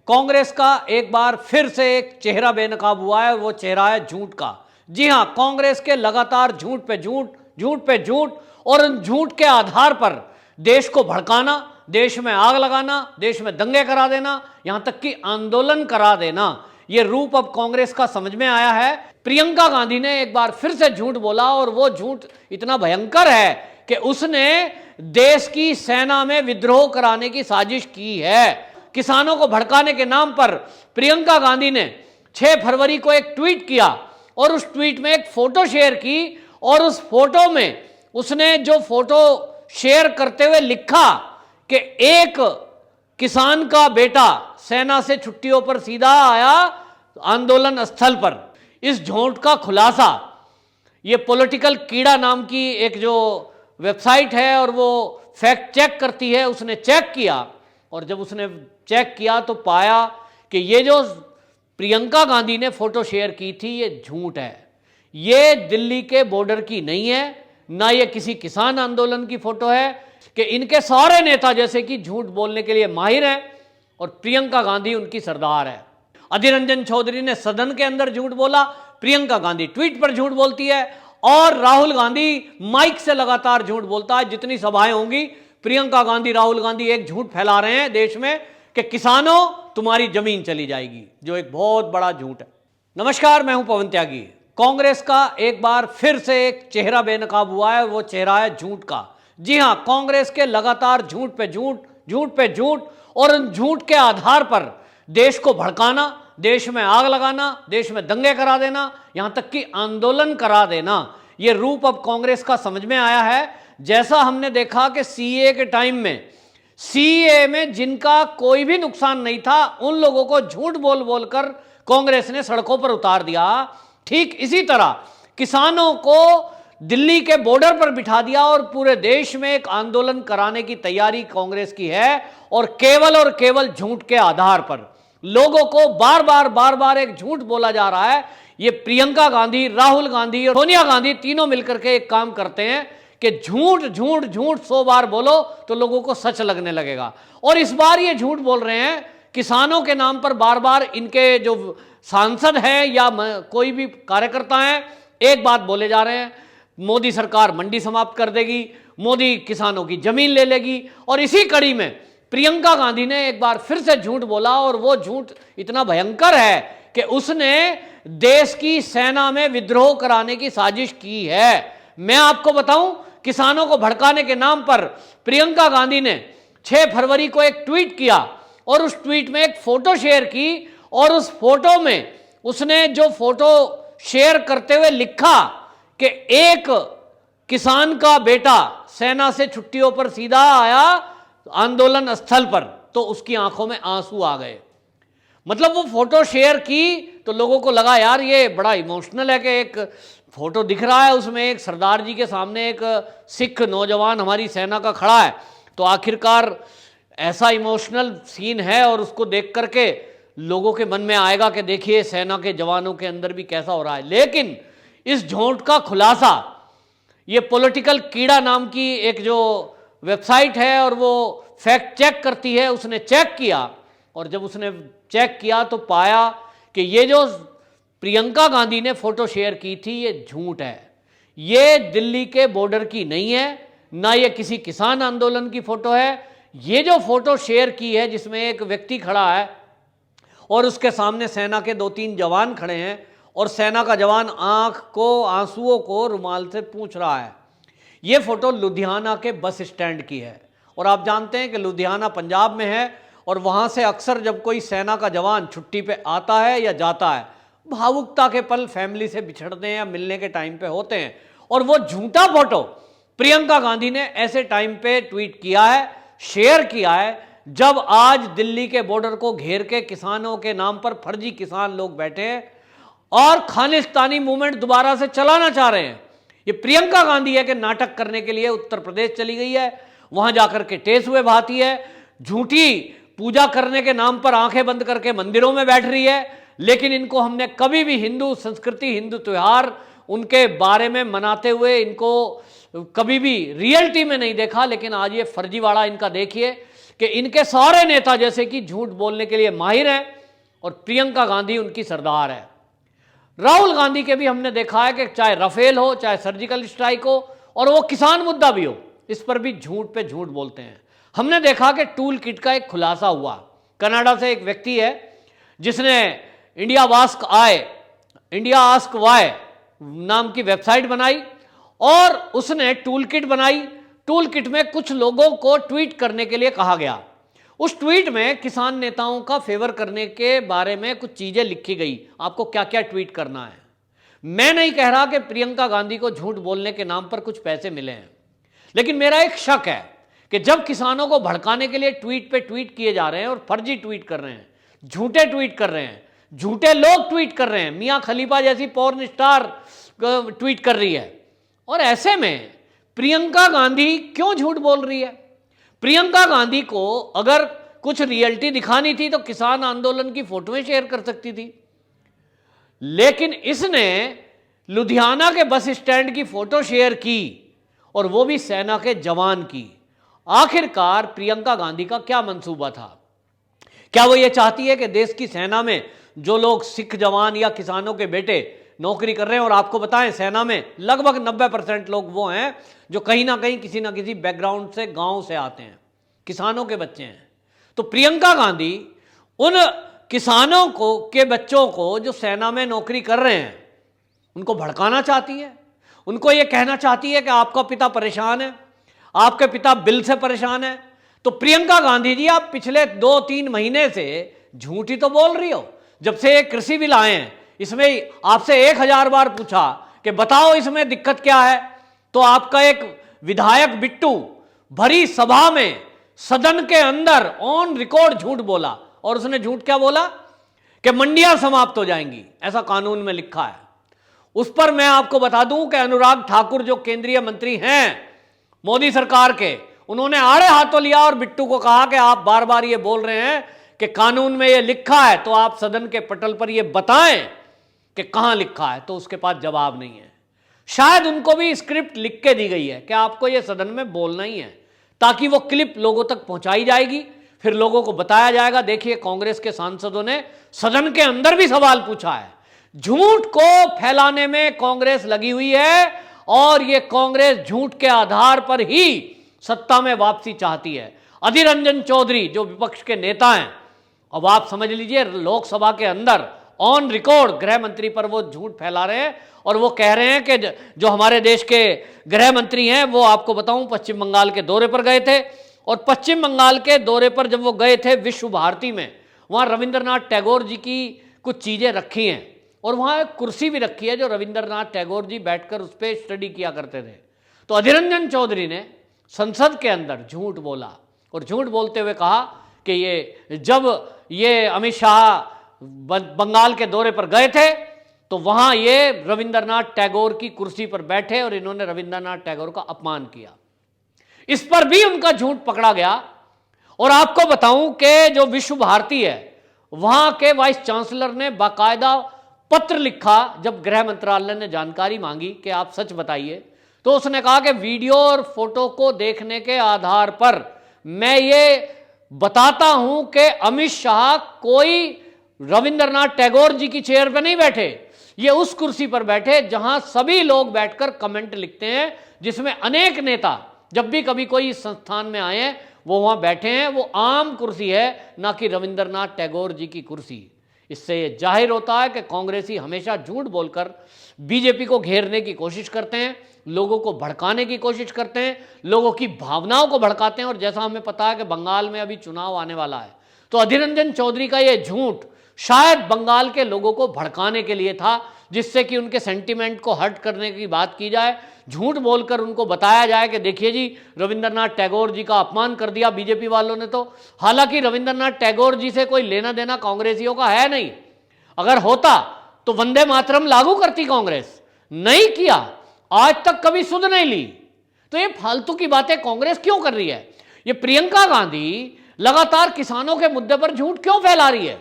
कांग्रेस का एक बार फिर से एक चेहरा बेनकाब हुआ है और वो चेहरा है झूठ का। जी हां, कांग्रेस के लगातार झूठ पे झूठ, झूठ पे झूठ और उन झूठ के आधार पर देश को भड़काना, देश में आग लगाना, देश में दंगे करा देना, यहां तक कि आंदोलन करा देना, ये रूप अब कांग्रेस का समझ में आया है। प्रियंका गांधी ने एक बार फिर से झूठ बोला और वो झूठ इतना भयंकर है कि उसने देश की सेना में विद्रोह कराने की साजिश की है। किसानों को भड़काने के नाम पर प्रियंका गांधी ने 6 फरवरी को एक ट्वीट किया और उस ट्वीट में एक फोटो शेयर की और उस फोटो में उसने जो फोटो शेयर करते हुए लिखा कि एक किसान का बेटा सेना से छुट्टियों पर सीधा आया आंदोलन स्थल पर। इस झूठ का खुलासा ये पॉलिटिकल कीड़ा नाम की एक जो वेबसाइट है और वो फैक्ट चेक करती है, उसने चेक किया और जब उसने चेक किया तो पाया कि ये जो प्रियंका गांधी ने फोटो शेयर की थी ये झूठ है। ये दिल्ली के बॉर्डर की नहीं है, ना ये किसी किसान आंदोलन की फोटो है कि इनके सारे नेता जैसे कि झूठ बोलने के लिए माहिर हैं और प्रियंका गांधी उनकी सरदार है। अधीर रंजन चौधरी ने सदन के अंदर झूठ बोला, प्रियंका गांधी ट्वीट पर झूठ बोलती है और राहुल गांधी माइक से लगातार झूठ बोलता है। जितनी सभाएं होंगी प्रियंका गांधी, राहुल गांधी एक झूठ फैला रहे हैं देश में कि किसानों तुम्हारी जमीन चली जाएगी, जो एक बहुत बड़ा झूठ है। नमस्कार, मैं हूं पवन त्यागी। कांग्रेस का एक बार फिर से एक चेहरा बेनकाब हुआ है और वो चेहरा है झूठ का। जी हां, कांग्रेस के लगातार झूठ पे झूठ, झूठ पे झूठ और उन झूठ के आधार पर देश को भड़काना, देश में आग लगाना, देश में दंगे करा देना, यहां तक कि आंदोलन करा देना, ये रूप अब कांग्रेस का समझ में आया है। जैसा हमने देखा कि सीए के टाइम में, सीए में जिनका कोई भी नुकसान नहीं था उन लोगों को झूठ बोल बोलकर कांग्रेस ने सड़कों पर उतार दिया, ठीक इसी तरह किसानों को दिल्ली के बॉर्डर पर बिठा दिया और पूरे देश में एक आंदोलन कराने की तैयारी कांग्रेस की है। और केवल झूठ के आधार पर लोगों को बार बार एक झूठ बोला जा रहा है। ये प्रियंका गांधी, राहुल गांधी और सोनिया गांधी तीनों मिलकर के एक काम करते हैं कि झूठ झूठ झूठ 100 बार बोलो तो लोगों को सच लगने लगेगा। और इस बार ये झूठ बोल रहे हैं किसानों के नाम पर। बार बार इनके जो सांसद हैं या कोई भी कार्यकर्ता हैं एक बात बोले जा रहे हैं, मोदी सरकार मंडी समाप्त कर देगी, मोदी किसानों की जमीन ले लेगी। और इसी कड़ी में प्रियंका गांधी ने एक बार फिर से झूठ बोला और वो झूठ इतना भयंकर है कि उसने देश की सेना में विद्रोह कराने की साजिश की है। मैं आपको बताऊं, किसानों को भड़काने के नाम पर प्रियंका गांधी ने 6 फरवरी को एक ट्वीट किया और उस ट्वीट में एक फोटो शेयर की और उस फोटो में उसने जो फोटो शेयर करते हुए लिखा कि एक किसान का बेटा सेना से छुट्टियों पर सीधा आया आंदोलन स्थल पर, तो उसकी आंखों में आंसू आ गए। मतलब वो फोटो शेयर की तो लोगों को लगा यार ये बड़ा इमोशनल है कि एक फोटो दिख रहा है उसमें एक सरदार जी के सामने एक सिख नौजवान हमारी सेना का खड़ा है, तो आखिरकार ऐसा इमोशनल सीन है और उसको देख करके लोगों के मन में आएगा कि देखिए सेना के जवानों के अंदर भी कैसा हो रहा है। लेकिन इस झूठ का खुलासा ये पॉलिटिकल कीड़ा नाम की एक जो वेबसाइट है और वो फैक्ट चेक करती है, उसने चेक किया और जब उसने चेक किया तो पाया कि ये जो प्रियंका गांधी ने फोटो शेयर की थी ये झूठ है। ये दिल्ली के बॉर्डर की नहीं है, ना ये किसी किसान आंदोलन की फोटो है। ये जो फोटो शेयर की है जिसमें एक व्यक्ति खड़ा है और उसके सामने सेना के 2-3 जवान खड़े हैं और सेना का जवान आंख को आंसुओं को रुमाल से पोंछ रहा है। ये फोटो लुधियाना के बस स्टैंड की है और आप जानते हैं कि लुधियाना पंजाब में है और वहाँ से अक्सर जब कोई सेना का जवान छुट्टी पे आता है या जाता है, भावुकता के पल फैमिली से बिछड़ते हैं या मिलने के टाइम पे होते हैं। और वो झूठा फोटो प्रियंका गांधी ने ऐसे टाइम पे ट्वीट किया है, शेयर किया है, जब आज दिल्ली के बॉर्डर को घेर के किसानों के नाम पर फर्जी किसान लोग बैठे हैं और खालिस्तानी मूवमेंट दोबारा से चलाना चाह रहे हैं। ये प्रियंका गांधी है कि नाटक करने के लिए उत्तर प्रदेश चली गई है, वहां जाकर के टेसुए बहाती है, झूठी पूजा करने के नाम पर आंखें बंद करके मंदिरों में बैठ रही है। लेकिन इनको हमने कभी भी हिंदू संस्कृति, हिंदू त्योहार उनके बारे में मनाते हुए इनको कभी भी रियलिटी में नहीं देखा। लेकिन आज ये फर्जीवाड़ा इनका देखिए कि इनके सारे नेता जैसे कि झूठ बोलने के लिए माहिर हैं और प्रियंका गांधी उनकी सरदार है। राहुल गांधी के भी हमने देखा है कि चाहे राफेल हो, चाहे सर्जिकल स्ट्राइक हो, और वो किसान मुद्दा भी हो, इस पर भी झूठ पे झूठ बोलते हैं। हमने देखा कि टूल किट का एक खुलासा हुआ। कनाडा से एक व्यक्ति है जिसने इंडिया आस्क वाई नाम की वेबसाइट बनाई और उसने टूल किट बनाई। टूल किट में कुछ लोगों को ट्वीट करने के लिए कहा गया। उस ट्वीट में किसान नेताओं का फेवर करने के बारे में कुछ चीजें लिखी गई, आपको क्या क्या ट्वीट करना है। मैं नहीं कह रहा कि प्रियंका गांधी को झूठ बोलने के नाम पर कुछ पैसे मिले हैं, लेकिन मेरा एक शक है कि जब किसानों को भड़काने के लिए ट्वीट पे ट्वीट किए जा रहे हैं और फर्जी ट्वीट कर रहे हैं, झूठे ट्वीट कर रहे हैं, झूठे लोग ट्वीट कर रहे हैं, मियां खलीफा जैसी पॉर्न स्टार ट्वीट कर रही है, और ऐसे में प्रियंका गांधी क्यों झूठ बोल रही है? प्रियंका गांधी को अगर कुछ रियलिटी दिखानी थी तो किसान आंदोलन की फोटोएं शेयर कर सकती थी, लेकिन इसने लुधियाना के बस स्टैंड की फोटो शेयर की, और वो भी सेना के जवान की। आखिरकार प्रियंका गांधी का क्या मंसूबा था? क्या वो ये चाहती है कि देश की सेना में जो लोग सिख जवान या किसानों के बेटे नौकरी कर रहे हैं, और आपको बताएं सेना में लगभग 90% लोग वो हैं जो कहीं ना कहीं किसी ना किसी बैकग्राउंड से, गांव से आते हैं, किसानों के बच्चे हैं। तो प्रियंका गांधी उन किसानों को के बच्चों को जो सेना में नौकरी कर रहे हैं उनको भड़काना चाहती है। उनको ये कहना चाहती है कि आपका पिता परेशान है, आपके पिता बिल से परेशान है। तो प्रियंका गांधी जी, आप पिछले 2-3 महीने से झूठ ही तो बोल रही हो। जब से ये कृषि बिल आए हैं, इसमें आपसे 1000 बार पूछा कि बताओ इसमें दिक्कत क्या है, तो आपका एक विधायक बिट्टू भरी सभा में सदन के अंदर ऑन रिकॉर्ड झूठ बोला। और उसने झूठ क्या बोला? कि मंडियां समाप्त हो जाएंगी, ऐसा कानून में लिखा है। उस पर मैं आपको बता दूं कि अनुराग ठाकुर जो केंद्रीय मंत्री हैं मोदी सरकार के, उन्होंने आड़े हाथों लिया और बिट्टू को कहा कि आप बार बार ये बोल रहे हैं कि कानून में ये लिखा है, तो आप सदन के पटल पर ये बताएं कि कहां लिखा है। तो उसके पास जवाब नहीं है। शायद उनको भी स्क्रिप्ट लिख के दी गई है कि आपको ये सदन में बोलना ही है, ताकि वो क्लिप लोगों तक पहुंचाई जाएगी, फिर लोगों को बताया जाएगा देखिए कांग्रेस के सांसदों ने सदन के अंदर भी सवाल पूछा है। झूठ को फैलाने में कांग्रेस लगी हुई है, और ये कांग्रेस झूठ के आधार पर ही सत्ता में वापसी चाहती है। अधीर रंजन चौधरी जो विपक्ष के नेता हैं, अब आप समझ लीजिए लोकसभा के अंदर ऑन रिकॉर्ड गृह मंत्री पर वो झूठ फैला रहे हैं, और वो कह रहे हैं कि जो हमारे देश के गृह मंत्री हैं वो, आपको बताऊं, पश्चिम बंगाल के दौरे पर गए थे, और पश्चिम बंगाल के दौरे पर जब वो गए थे विश्व भारती में, वहां रविंद्रनाथ टैगोर जी की कुछ चीजें रखी हैं, और वहां एक कुर्सी भी रखी है जो रविंद्रनाथ टैगोर जी बैठकर उस पर स्टडी किया करते थे। तो अधीर रंजन चौधरी ने संसद के अंदर झूठ बोला, और झूठ बोलते हुए कहा कि जब ये अमित शाह बंगाल के दौरे पर गए थे तो वहां ये रविंद्रनाथ टैगोर की कुर्सी पर बैठे और इन्होंने रविंद्रनाथ टैगोर का अपमान किया। इस पर भी उनका झूठ पकड़ा गया। और आपको बताऊं कि जो विश्व भारती है वहां के वाइस चांसलर ने बाकायदा पत्र लिखा, जब गृह मंत्रालय ने जानकारी मांगी कि आप सच बताइए, तो उसने कहा कि वीडियो और फोटो को देखने के आधार पर मैं ये बताता हूं कि अमित शाह कोई रविंद्रनाथ टैगोर जी की चेयर पर नहीं बैठे, ये उस कुर्सी पर बैठे जहां सभी लोग बैठकर कमेंट लिखते हैं, जिसमें अनेक नेता जब भी कभी कोई इस संस्थान में आए हैं वो वहां बैठे हैं। वो आम कुर्सी है, ना कि रविंद्रनाथ टैगोर जी की कुर्सी। इससे ये जाहिर होता है कि कांग्रेसी हमेशा झूठ बोलकर बीजेपी को घेरने की कोशिश करते हैं, लोगों को भड़काने की कोशिश करते हैं, लोगों की भावनाओं को भड़काते हैं। और जैसा हमें पता है कि बंगाल में अभी चुनाव आने वाला है, तो अधीर रंजन चौधरी का ये झूठ शायद बंगाल के लोगों को भड़काने के लिए था, जिससे कि उनके सेंटीमेंट को हर्ट करने की बात की जाए, झूठ बोलकर उनको बताया जाए कि देखिए जी रविंद्रनाथ टैगोर जी का अपमान कर दिया बीजेपी वालों ने। तो हालांकि रविंद्रनाथ टैगोर जी से कोई लेना देना कांग्रेसियों का है नहीं। अगर होता तो वंदे मातरम लागू करती कांग्रेस, नहीं किया, आज तक कभी सुध नहीं ली। तो ये फालतू की बातें कांग्रेस क्यों कर रही है? ये प्रियंका गांधी लगातार किसानों के मुद्दे पर झूठ क्यों फैला रही है?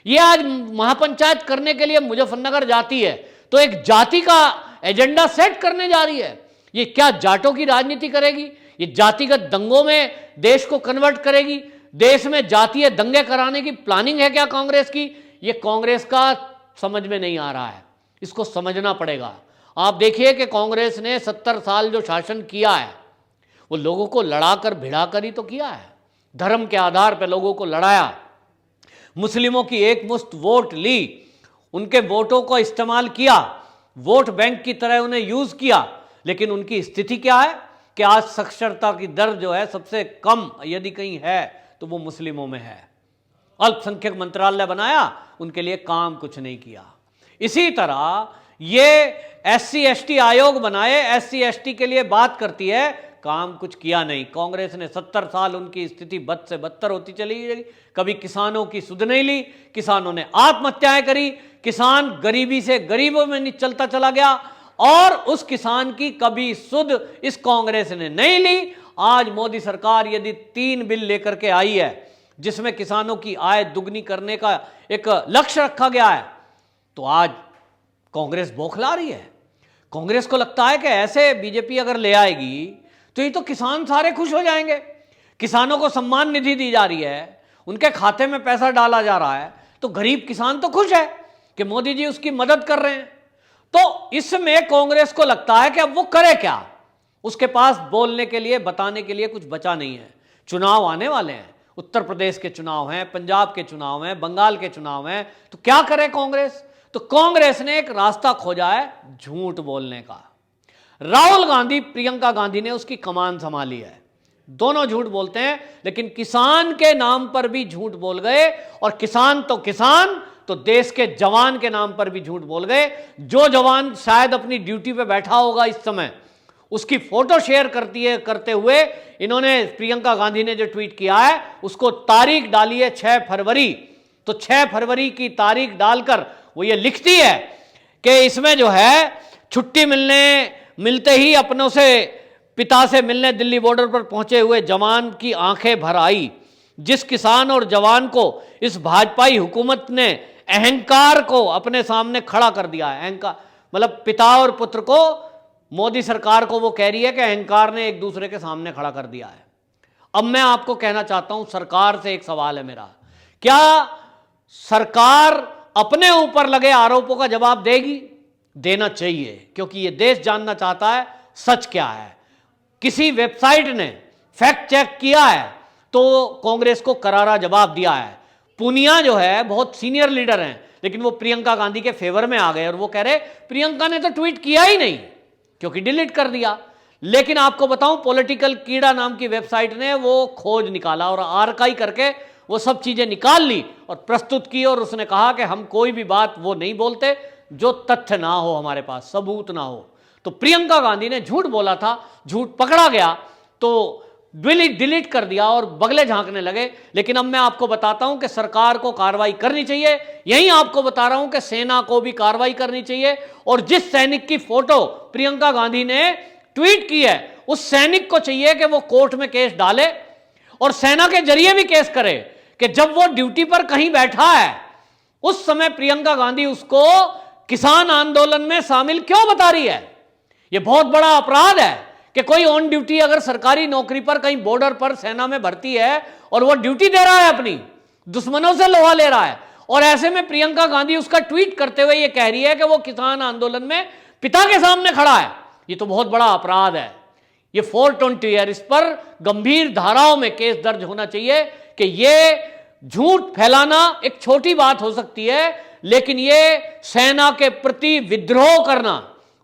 ये आज महापंचायत करने के लिए मुजफ्फरनगर जाती है तो एक जाति का एजेंडा सेट करने जा रही है। ये क्या जाटों की राजनीति करेगी? ये जातिगत दंगों में देश को कन्वर्ट करेगी? देश में जातीय दंगे कराने की प्लानिंग है क्या कांग्रेस की? ये कांग्रेस का समझ में नहीं आ रहा है, इसको समझना पड़ेगा। आप देखिए कि कांग्रेस ने 70 साल जो शासन किया है वो लोगों को लड़ाकर भिड़ाकर ही तो किया है। धर्म के आधार पर लोगों को लड़ाया, मुस्लिमों की एक मुश्त वोट ली, उनके वोटों को इस्तेमाल किया, वोट बैंक की तरह उन्हें यूज किया। लेकिन उनकी स्थिति क्या है कि आज साक्षरता की दर जो है सबसे कम यदि कहीं है तो वो मुस्लिमों में है। अल्पसंख्यक मंत्रालय बनाया, उनके लिए काम कुछ नहीं किया। इसी तरह ये SC ST आयोग बनाए, SC ST के लिए बात करती है, काम कुछ किया नहीं। कांग्रेस ने 70 साल उनकी स्थिति बद से बदतर होती चली गई। कभी किसानों की सुध नहीं ली, किसानों ने आत्महत्याएं करी, किसान गरीबी से गरीबों में चलता चला गया और उस किसान की कभी सुध इस कांग्रेस ने नहीं ली। आज मोदी सरकार यदि 3 बिल लेकर के आई है जिसमें किसानों की आय दुगनी करने का एक लक्ष्य रखा गया है, तो आज कांग्रेस बौखला रही है। कांग्रेस को लगता है कि ऐसे बीजेपी अगर ले आएगी तो ये तो किसान सारे खुश हो जाएंगे। किसानों को सम्मान निधि दी जा रही है, उनके खाते में पैसा डाला जा रहा है, तो गरीब किसान तो खुश है कि मोदी जी उसकी मदद कर रहे हैं। तो इसमें कांग्रेस को लगता है कि अब वो करे क्या, उसके पास बोलने के लिए, बताने के लिए कुछ बचा नहीं है। चुनाव आने वाले हैं, उत्तर प्रदेश के चुनाव हैं, पंजाब के चुनाव हैं, बंगाल के चुनाव हैं, तो क्या करे कांग्रेस? तो कांग्रेस ने एक रास्ता खोजा है झूठ बोलने का। राहुल गांधी, प्रियंका गांधी ने उसकी कमान संभाली है। दोनों झूठ बोलते हैं, लेकिन किसान के नाम पर भी झूठ बोल गए, और किसान तो देश के जवान के नाम पर भी झूठ बोल गए। जो जवान शायद अपनी ड्यूटी पे बैठा होगा इस समय, उसकी फोटो शेयर करते हुए इन्होंने, प्रियंका गांधी ने जो ट्वीट किया है उसको तारीख डाली है 6 फरवरी। तो 6 फरवरी की तारीख डालकर वो ये लिखती है कि इसमें जो है छुट्टी मिलते ही अपनों से, पिता से मिलने दिल्ली बॉर्डर पर पहुंचे हुए जवान की आंखें भर आई। जिस किसान और जवान को इस भाजपाई हुकूमत ने अहंकार को अपने सामने खड़ा कर दिया है, अहंकार मतलब पिता और पुत्र को, मोदी सरकार को वो कह रही है कि अहंकार ने एक दूसरे के सामने खड़ा कर दिया है। अब मैं आपको कहना चाहता हूं, सरकार से एक सवाल है मेरा, क्या सरकार अपने ऊपर लगे आरोपों का जवाब देगी? देना चाहिए, क्योंकि ये देश जानना चाहता है सच क्या है। किसी वेबसाइट ने फैक्ट चेक किया है तो कांग्रेस को करारा जवाब दिया है। पूनिया जो है बहुत सीनियर लीडर हैं, लेकिन वो प्रियंका गांधी के फेवर में आ गए और वो कह रहे प्रियंका ने तो ट्वीट किया ही नहीं, क्योंकि डिलीट कर दिया। लेकिन आपको बताऊं, पॉलिटिकल कीड़ा नाम की वेबसाइट ने वो खोज निकाला और आर्काइव करके वो सब चीजें निकाल ली और प्रस्तुत की, और उसने कहा कि हम कोई भी बात वो नहीं बोलते जो तथ्य ना हो, हमारे पास सबूत ना हो। तो प्रियंका गांधी ने झूठ बोला था, झूठ पकड़ा गया तो डिलीट कर दिया और बगले झांकने लगे। लेकिन अब मैं आपको बताता हूं कि सरकार को कार्रवाई करनी चाहिए। यही आपको बता रहा हूं कि सेना को भी कार्रवाई करनी चाहिए, और जिस सैनिक की फोटो प्रियंका गांधी ने ट्वीट की है उस सैनिक को चाहिए कि वो कोर्ट में केस डाले और सेना के जरिए भी केस करे कि जब वो ड्यूटी पर कहीं बैठा है उस समय प्रियंका गांधी उसको किसान आंदोलन में शामिल क्यों बता रही है। यह बहुत बड़ा अपराध है कि कोई ऑन ड्यूटी अगर सरकारी नौकरी पर कहीं बॉर्डर पर सेना में भर्ती है और वो ड्यूटी दे रहा है, अपनी दुश्मनों से लोहा ले रहा है, और ऐसे में प्रियंका गांधी उसका ट्वीट करते हुए ये कह रही है कि वो किसान आंदोलन में पिता के सामने खड़ा है, ये तो बहुत बड़ा अपराध है। ये 420 है, इस पर गंभीर धाराओं में केस दर्ज होना चाहिए कि ये झूठ फैलाना एक छोटी बात हो सकती है, लेकिन ये सेना के प्रति विद्रोह करना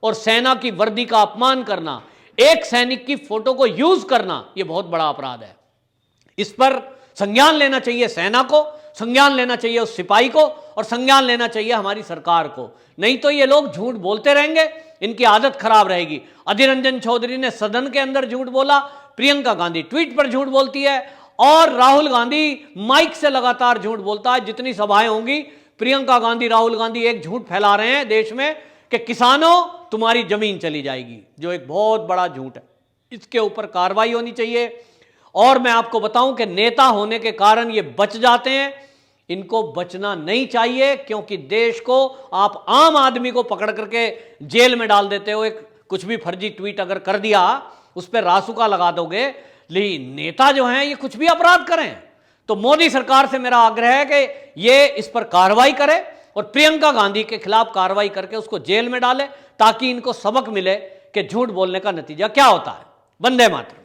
और सेना की वर्दी का अपमान करना, एक सैनिक की फोटो को यूज करना, यह बहुत बड़ा अपराध है। इस पर संज्ञान लेना चाहिए सेना को, संज्ञान लेना चाहिए उस सिपाही को, और संज्ञान लेना चाहिए हमारी सरकार को। नहीं तो ये लोग झूठ बोलते रहेंगे, इनकी आदत खराब रहेगी। अधीर रंजन चौधरी ने सदन के अंदर झूठ बोला, प्रियंका गांधी ट्वीट पर झूठ बोलती है, और राहुल गांधी माइक से लगातार झूठ बोलता है। जितनी सभाएं होंगी, प्रियंका गांधी, राहुल गांधी एक झूठ फैला रहे हैं देश में कि किसानों तुम्हारी जमीन चली जाएगी, जो एक बहुत बड़ा झूठ है। इसके ऊपर कार्रवाई होनी चाहिए। और मैं आपको बताऊं कि नेता होने के कारण ये बच जाते हैं, इनको बचना नहीं चाहिए, क्योंकि देश को आप आम आदमी को पकड़ करके जेल में डाल देते हो। एक कुछ भी फर्जी ट्वीट अगर कर दिया उस पर रासुका लगा दोगे, लेकिन नेता जो हैं ये कुछ भी अपराध करें तो मोदी सरकार से मेरा आग्रह है कि ये इस पर कार्रवाई करे और प्रियंका गांधी के खिलाफ कार्रवाई करके उसको जेल में डाले, ताकि इनको सबक मिले कि झूठ बोलने का नतीजा क्या होता है। वंदे मातरम।